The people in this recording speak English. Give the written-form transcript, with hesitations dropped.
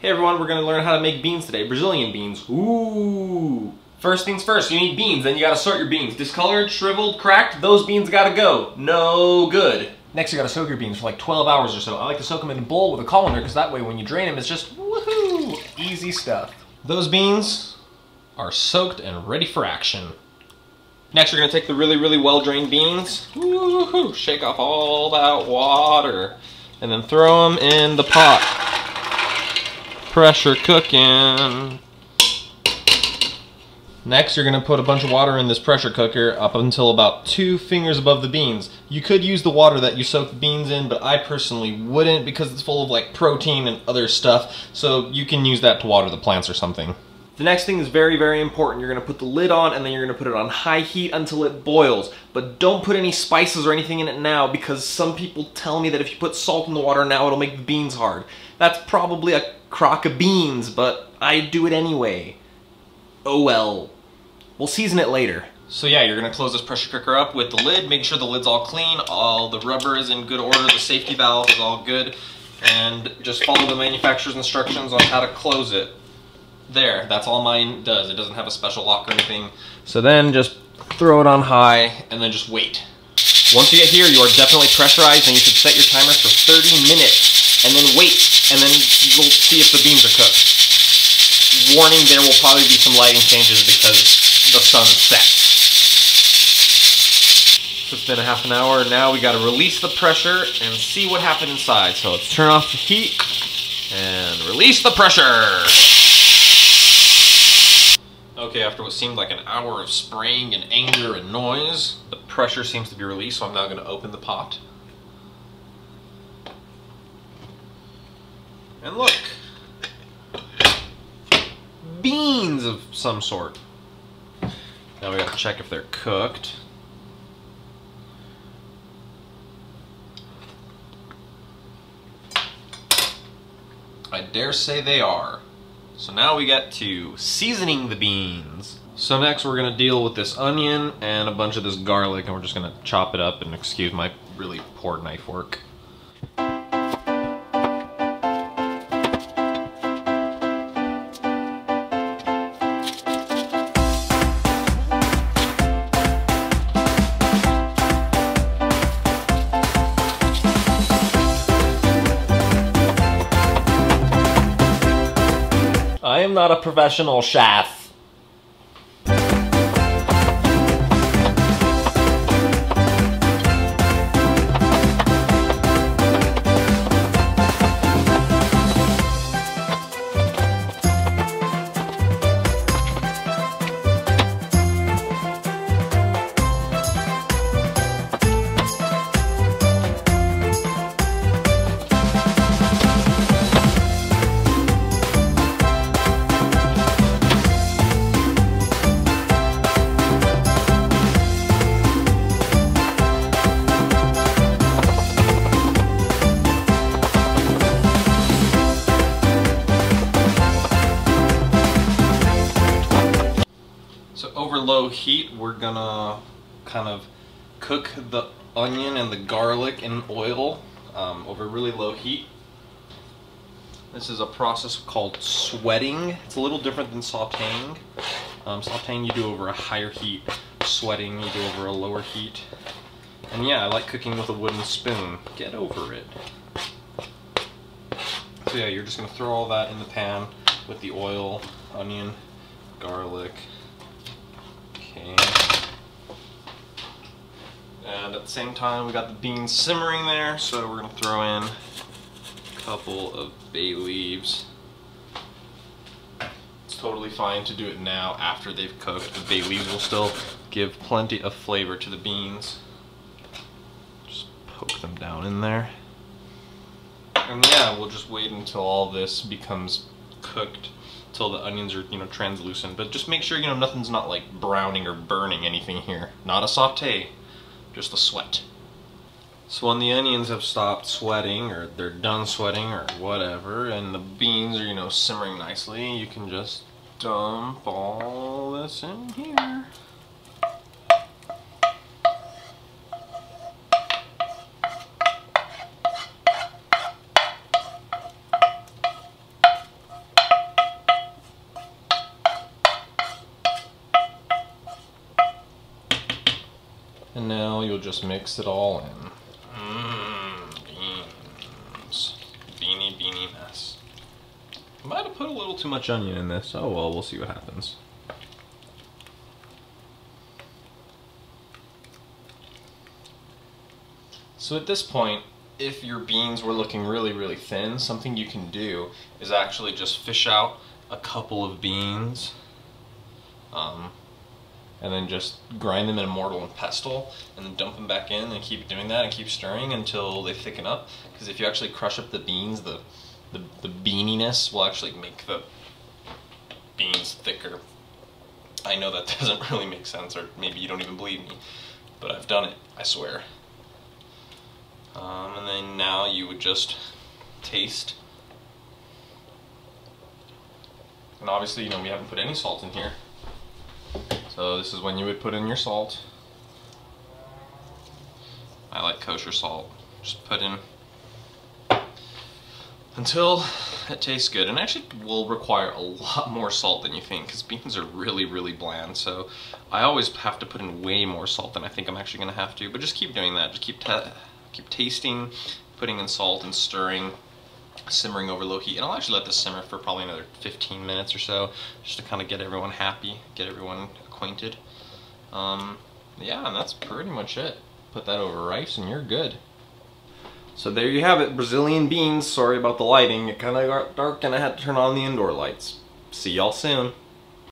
Hey everyone, we're going to learn how to make beans today. Brazilian beans. Ooh! First things first, you need beans, then you gotta sort your beans. Discolored, shriveled, cracked, those beans gotta go. No good. Next you gotta soak your beans for like 12 hours or so. I like to soak them in a bowl with a colander because that way when you drain them it's just woohoo! Easy stuff. Those beans are soaked and ready for action. Next you're gonna take the really well drained beans, woohoo! Shake off all that water, and then throw them in the pot. Pressure cooking. Next, you're going to put a bunch of water in this pressure cooker up until about 2 fingers above the beans. You could use the water that you soaked the beans in, but I personally wouldn't because it's full of like protein and other stuff, so you can use that to water the plants or something. The next thing is very important. You're going to put the lid on and then you're going to put it on high heat until it boils. But don't put any spices or anything in it now because some people tell me that if you put salt in the water now it'll make the beans hard. That's probably a crock of beans, but I do it anyway. Oh well. We'll season it later. So yeah, you're gonna close this pressure cooker up with the lid, make sure the lid's all clean, all the rubber is in good order, the safety valve is all good, and just follow the manufacturer's instructions on how to close it. There, that's all mine does. It doesn't have a special lock or anything. So then just throw it on high and then just wait. Once you get here, you are definitely pressurized and you should set your timer for 30 minutes and then wait, and then you'll see if the beans are cooked. Warning, there will probably be some lighting changes because the sun is set. So it's been a half an hour. Now we gotta release the pressure and see what happened inside. So let's turn off the heat and release the pressure. Okay, after what seemed like an hour of spraying and anger and noise, the pressure seems to be released, so I'm now gonna open the pot. And look! Beans of some sort. Now we gotta check if they're cooked. I dare say they are. So now we get to seasoning the beans. So next we're gonna deal with this onion and a bunch of this garlic, and we're just gonna chop it up, and excuse my really poor knife work. I am not a professional chef. Over low heat, we're gonna kind of cook the onion and the garlic in oil over really low heat. This is a process called sweating. It's a little different than sauteing. Sauteing you do over a higher heat. Sweating you do over a lower heat. And yeah, I like cooking with a wooden spoon. Get over it. So yeah, you're just gonna throw all that in the pan with the oil, onion, garlic. And at the same time we got the beans simmering there, so we're going to throw in a couple of bay leaves. It's totally fine to do it now after they've cooked. The bay leaves will still give plenty of flavor to the beans. Just poke them down in there. And yeah, we'll just wait until all this becomes cooked, till the onions are, translucent. But just make sure, nothing's not like browning or burning anything here. Not a saute, just a sweat. So when the onions have stopped sweating, or they're done sweating, or whatever, and the beans are, simmering nicely, you can just dump all this in here. And now you'll just mix it all in. Beans. Beanie mess. I might have put a little too much onion in this. Oh well, we'll see what happens. So at this point, if your beans were looking really thin, something you can do is actually just fish out a couple of beans, and then just grind them in a mortar and pestle, and then dump them back in, and keep doing that and keep stirring until they thicken up. Because if you actually crush up the beans, the beaniness will actually make the beans thicker. I know that doesn't really make sense, or maybe you don't even believe me, but I've done it, I swear. And then now you would just taste. And obviously, you know, we haven't put any salt in here. So this is when you would put in your salt. I like kosher salt. Just put in until it tastes good. And actually will require a lot more salt than you think, because beans are really bland. So I always have to put in way more salt than I think I'm actually going to have to. But just keep doing that. Just keep tasting, putting in salt and stirring, simmering over low heat. And I'll actually let this simmer for probably another 15 minutes or so, just to kind of get everyone happy, get everyone acquainted. Yeah, and that's pretty much it. Put that over rice and you're good. So there you have it, Brazilian beans. Sorry about the lighting, it kind of got dark and I had to turn on the indoor lights. See y'all soon.